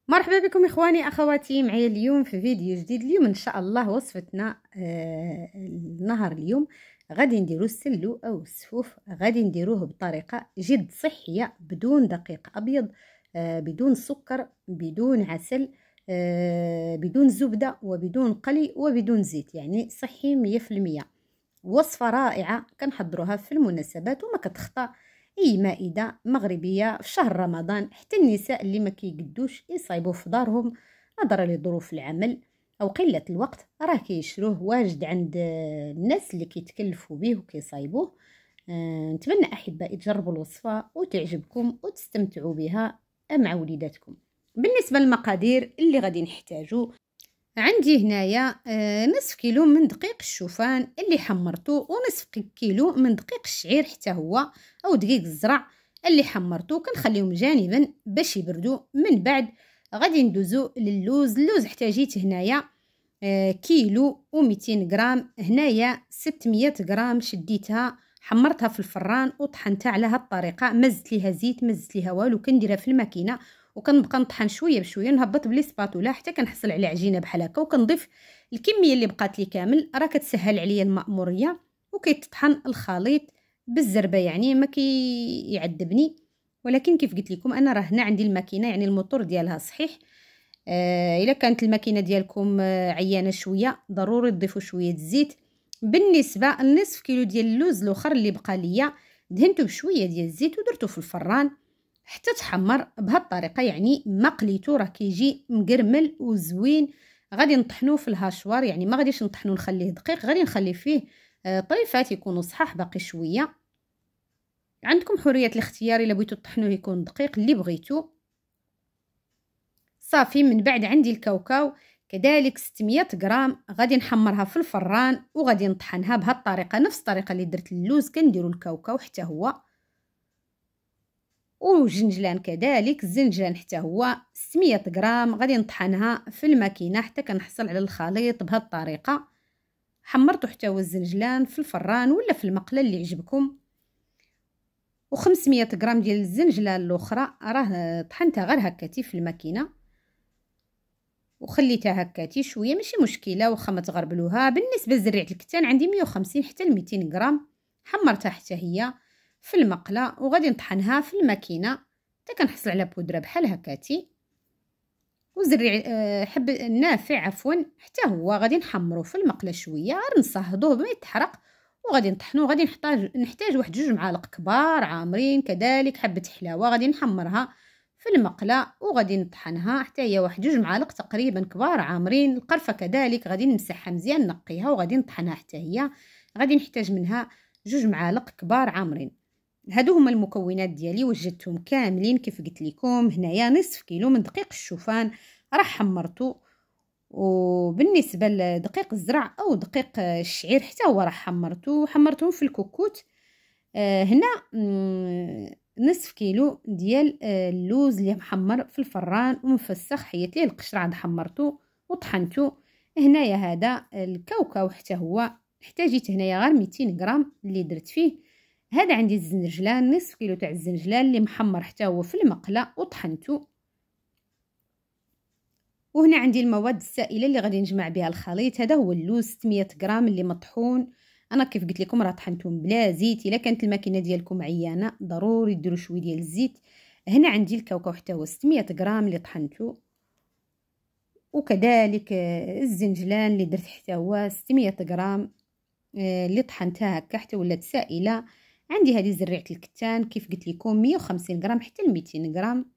مرحبا بكم اخواني اخواتي معايا اليوم في فيديو جديد. اليوم ان شاء الله وصفتنا النهار اليوم غادي نديرو السلو او السفوف. غادي نديروه بطريقه جد صحيه بدون دقيق ابيض، بدون سكر، بدون عسل، بدون زبده وبدون قلي وبدون زيت، يعني صحي 100%. وصفه رائعه كنحضروها في المناسبات وما كتخطى اي مائده مغربيه في شهر رمضان. حتى النساء اللي ما كيقدوش يصايبوا في دارهم نظرا لظروف العمل او قله الوقت راه كيشروه واجد عند الناس اللي كيتكلفوا به وكيصايبوه. نتمنى احبائي تجربوا الوصفه وتعجبكم وتستمتعوا بها مع وليداتكم. بالنسبه للمقادير اللي غادي نحتاجو، عندي هنايا نصف كيلو من دقيق الشوفان اللي حمرته، ونصف كيلو من دقيق الشعير حتى هو او دقيق الزرع اللي حمرته، كنخليهم جانبا باش يبردوا. من بعد غادي ندوزو للوز. اللوز احتاجيت هنايا كيلو و200 غرام، هنايا 600 غرام شديتها حمرتها في الفران وطحنتها على هاد الطريقه، ما زدت ليها زيت ما زدت ليها والو، كنديرها في الماكينه وكنبقى نطحن شويه بشويه، نهبط بلي سباتولا حتى كنحصل على عجينه بحال هكا، وكنضيف الكميه اللي بقات لي كامل. راه كتسهل عليا المأموريه وكيتطحن الخليط بالزربه، يعني ما كيعذبني. ولكن كيف قلت لكم انا راه هنا عندي الماكينه، يعني الموتور ديالها صحيح. الا كانت الماكينه ديالكم عيانه شويه ضروري تضيفوا شويه الزيت. بالنسبه لنصف كيلو ديال اللوز الاخر اللي بقى ليا دهنته بشويه ديال الزيت ودرته في الفران حتى تحمر بهالطريقه، يعني ما قليتو راه كيجي مقرمل وزوين. غادي نطحنوه في الهاشوار، يعني ما غاديش نطحنوه نخليه دقيق، غادي نخلي فيه طريفات يكونوا صحاح باقي شويه. عندكم حريه الاختيار، الا بغيتو تطحنوه يكون دقيق اللي بغيتو. صافي. من بعد عندي الكاوكاو كذلك 600 غرام، غادي نحمرها في الفران وغادي نطحنها بهالطريقه، نفس الطريقه اللي درت اللوز كنديروا الكاوكاو حتى هو. وجنجلان كذلك، الزنجلان حتى هو 600 غرام، غادي نطحنها في الماكينه حتى كنحصل على الخليط بهالطريقه. حمرته حتى هو الزنجلان في الفران ولا في المقله اللي يعجبكم. و500 غرام ديال الزنجلان الاخرى راه طحنتها غير هكاتي في الماكينه وخليتها هكاتي شويه، ماشي مشكله واخا ما تغربلوها. بالنسبه لزريعه الكتان عندي 150 حتى 200 غرام، حمرتها حتى هي في المقله وغادي نطحنها في الماكينه حتى كنحصل على بودره بحال هكاتي. وزريع حب النافع عفوا حتى هو غادي نحمرو في المقله شويه، غير نصهدوه ما يتحرق وغادي نطحنوه. غادي نحتاج واحد 2 معالق كبار عامرين، كذلك حبه حلاوه غادي نحمرها في المقله وغادي نطحنها حتى هي واحد 2 معالق تقريبا كبار عامرين. القرفه كذلك غادي نمسحها مزيان نقيها وغادي نطحنها حتى هي، غادي نحتاج منها 2 معالق كبار عامرين. هادو هما المكونات ديالي وجدتهم كاملين كيف قلت لكم. هنايا نصف كيلو من دقيق الشوفان راه حمرته، وبالنسبه لدقيق الزرع او دقيق الشعير حتى هو راه حمرته في الكوكوت. هنا نصف كيلو ديال اللوز اللي محمر في الفران ومفسخ، حيت ليه القشر عاد حمرته وطحنته. هنايا هذا الكاوكاو حتى هو احتاجيت هنايا غير 200 غرام اللي درت فيه. هذا عندي الزنجلان، نصف كيلو تاع الزنجلان اللي محمر حتى هو في المقله وطحنته. وهنا عندي المواد السائله اللي غادي نجمع بها الخليط. هذا هو اللوز 600 غرام اللي مطحون، انا كيف قلت لكم راه طحنتهم بلا زيت. الا كانت الماكينه ديالكم عيانه ضروري ديروا شويه ديال الزيت. هنا عندي الكاوكاو حتى هو 600 غرام اللي طحنته، وكذلك الزنجلان اللي درت حتى هو 600 غرام اللي طحنتها هكا حتى ولات سائله. عندي هذه زريعه الكتان كيف قلت لكم 150 غرام حتى 200 غرام.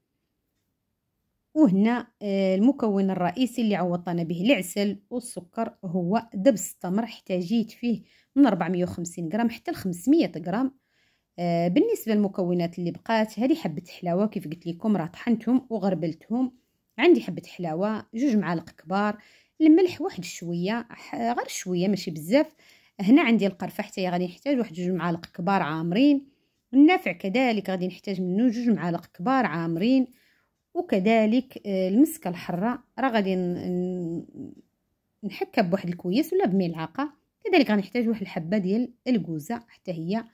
وهنا المكون الرئيسي اللي عوضنا به العسل والسكر هو دبس التمر، احتاجيت فيه من 450 غرام حتى ل 500 غرام. بالنسبه للمكونات اللي بقات، هذه حبه حلاوه كيف قلت لكم راه طحنتهم وغربلتهم. عندي حبه حلاوه 2 معالق كبار، الملح واحد شويه غير شويه ماشي بزاف. هنا عندي القرفه حتى هي غادي نحتاج واحد 2 معالق كبار عامرين. النافع كذلك غادي نحتاج منه 2 معالق كبار عامرين. وكذلك المسكه الحاره راه غادي نحكها بواحد الكويس ولا بملعقه. كذلك غنحتاج واحد الحبه ديال الكوزه حتى هي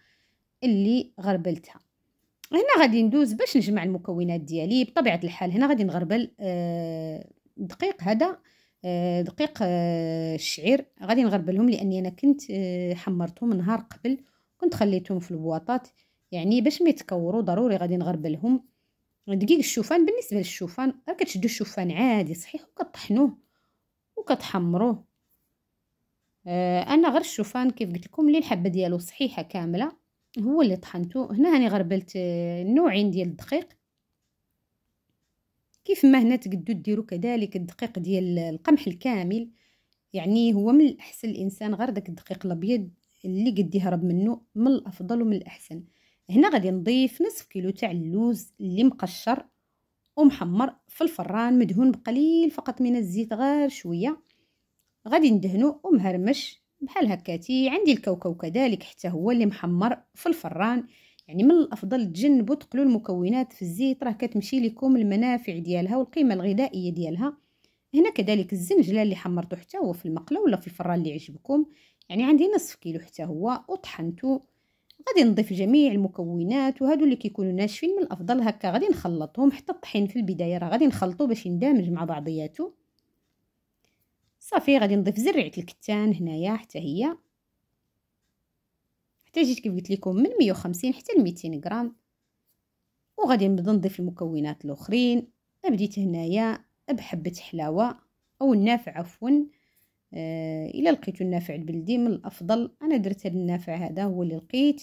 اللي غربلتها. هنا غادي ندوز باش نجمع المكونات ديالي. بطبيعه الحال هنا غادي نغربل دقيق، هذا دقيق الشعير غادي نغربلهم لاني انا كنت حمرتهم نهار قبل، كنت خليتهم في البواطات يعني باش ما يتكوروا. ضروري غادي نغربلهم. دقيق الشوفان، بالنسبه للشوفان راه كتشدوا الشوفان عادي صحيح وكطحنوه وكتحمروه. انا غير الشوفان كيف قلت لكم اللي الحبه ديالو صحيحه كامله هو اللي طحنته. هنا هاني غربلت نوعين ديال الدقيق، كيف ما هنا تقدروا ديروا كذلك الدقيق ديال القمح الكامل. يعني هو من الاحسن الانسان غير داك الدقيق الابيض اللي قد يهرب منه، من الافضل ومن الاحسن. هنا غادي نضيف نصف كيلو تاع اللوز اللي مقشر ومحمر في الفران، مدهون بقليل فقط من الزيت، غير شويه. غادي ندهنو ومهرمش بحال هكاتي. عندي الكاوكاو كذلك حتى هو اللي محمر في الفران. يعني من الافضل تجنبوا تقلوا المكونات في الزيت، راه كتمشي لكم المنافع ديالها والقيمه الغذائيه ديالها. هنا كذلك الزنجله اللي حمرته حتى هو في المقله ولا في الفران اللي يعجبكم. يعني عندي نصف كيلو حتى هو وطحنته. غادي نضيف جميع المكونات، وهادو اللي كيكونوا ناشفين من الافضل هكا غادي نخلطهم. حتى الطحين في البدايه راه غادي نخلطو باش يندمج مع بعضياته. صافي غادي نضيف زريعه الكتان هنايا حتى هي، حتى جيت كيف قلت لكم من 150 حتى ل 200 غرام. وغادي نبدا نضيف المكونات الاخرين. بديت هنايا بحبه حلاوه او النافع عفوا. الا لقيتو النافع البلدي من الافضل. انا درت هذا النافع، هذا هو اللي لقيت.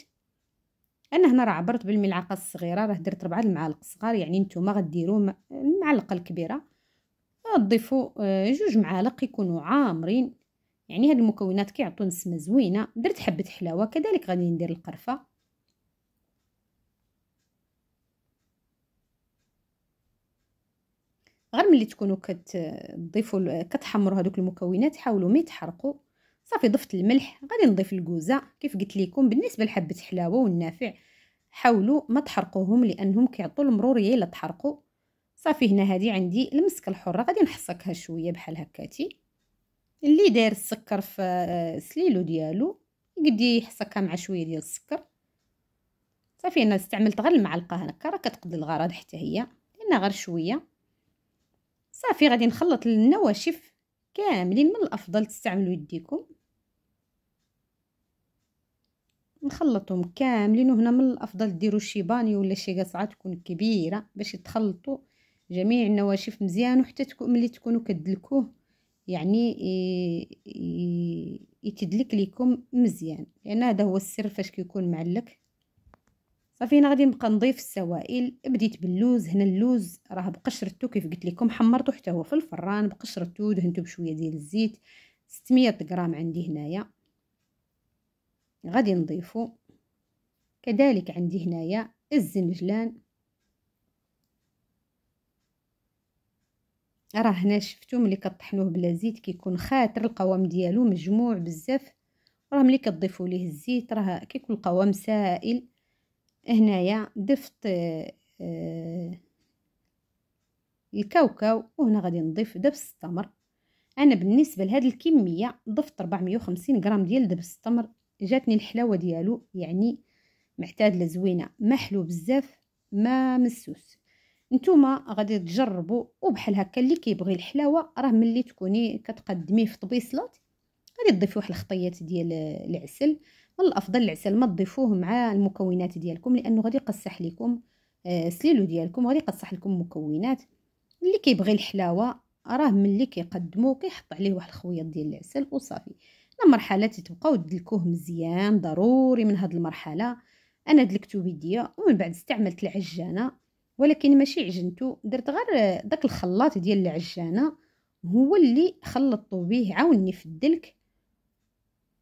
انا هنا راه عبرت بالملعقه الصغيره، راه درت 4 المعالق صغار. يعني نتوما غديروا المعلقه الكبيره تضيفوا 2 معالق يكونوا عامرين. يعني هاد المكونات كيعطوا نسمه زوينه. درت حبه حلاوه كذلك، غادي ندير القرفه. غير ملي تكونوا كتضيفوا كتحمروا هذوك المكونات حاولوا ما يتحرقوا. صافي ضفت الملح. غادي نضيف الكوزه كيف قلت لكم. بالنسبه لحبه حلاوه والنافع حاولوا ما تحرقوهم لانهم كيعطوا المروريه الا تحرقوا. صافي هنا هذه عندي المسكه الحره، غادي نحصكها شويه بحال هكاتي. اللي داير السكر في سليلو ديالو يقدر يحصكها مع شويه ديال السكر. صافي انا استعملت غير المعلقه هكا، راه كتقضي الغرض حتى هي لان غير شويه. صافي غادي نخلط النواشف كاملين. من الافضل تستعملوا يديكم، نخلطهم كاملين. وهنا من الافضل ديروا شيباني ولا شي قصعه تكون كبيره باش تخلطوا جميع النواشف مزيان. وحتى ملي تكونوا كدلكوه يعني يتدلك لكم مزيان، لان هذا هو السر فاش كيكون معلك. صافي هنا غادي نبقى نضيف السوائل. بديت باللوز. هنا اللوز راه بقشرته كيف قلت لكم، حمرته حتى هو في الفران بقشرته، دهنته بشويه ديال الزيت. 600 غرام عندي هنايا غادي نضيفه. كذلك عندي هنايا الزنجلان، راه هنا شفتو ملي كطحنوه بلا زيت كيكون خاطر القوام ديالو مجموع بزاف. راه ملي كتضيفوا ليه الزيت راه كيكون القوام سائل. هنايا ضفت الكاوكاو. وهنا غادي نضيف دبس التمر. انا بالنسبه لهاد الكميه ضفت 450 غرام ديال دبس التمر. جاتني الحلاوه ديالو يعني معتادله زوينه، ما حلو بزاف ما مسوس. نتوما غادي تجربوا. وبحال هكا اللي كيبغي الحلاوه راه ملي تكوني كتقدميه في طبيصلات غادي تضيفي واحد الخطيات ديال العسل. من الافضل العسل ما تضيفوه مع المكونات ديالكم لانه غادي يقصح لكم سليلو ديالكم، غادي يقصح لكم مكونات. اللي كيبغي الحلاوه راه ملي كيقدمو كيحط عليه واحد الخويط ديال العسل وصافي. المرحله تتبقاو تدلكوه مزيان، ضروري من هاد المرحله. انا دلكتو بيديا ومن بعد استعملت العجانه، ولكن ماشي عجنتو، درت غير داك الخلاط ديال العجانه هو اللي خلطته به، عاوني في الدلك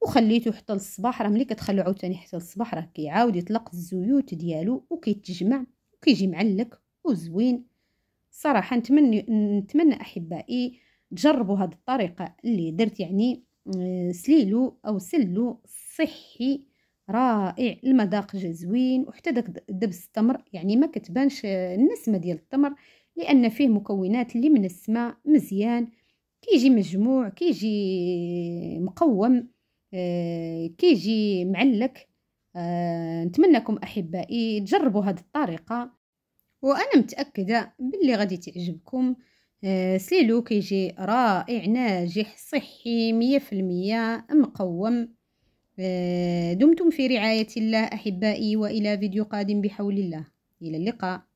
وخليته حتى للصباح. راه ملي كتخلو عاوتاني حتى للصباح راه كيعاود يطلق الزيوت ديالو وكيتجمع وكيجي معلك وزوين. صراحه نتمنى احبائي تجربوا هذه الطريقه اللي درت. يعني سليلو او سلو صحي رائع، المذاق جا زوين. وحتى داك دبس التمر يعني ما كتبانش النسمه ديال التمر لان فيه مكونات اللي منسمه مزيان. كيجي مجموع، كيجي مقوم، كيجي معلك. نتمنىكم أحبائي تجربوا هذه الطريقة، وأنا متأكدة باللي غادي تعجبكم. سليلو كيجي رائع ناجح صحي 100% مقوم. دمتم في رعاية الله أحبائي، وإلى فيديو قادم بحول الله. إلى اللقاء.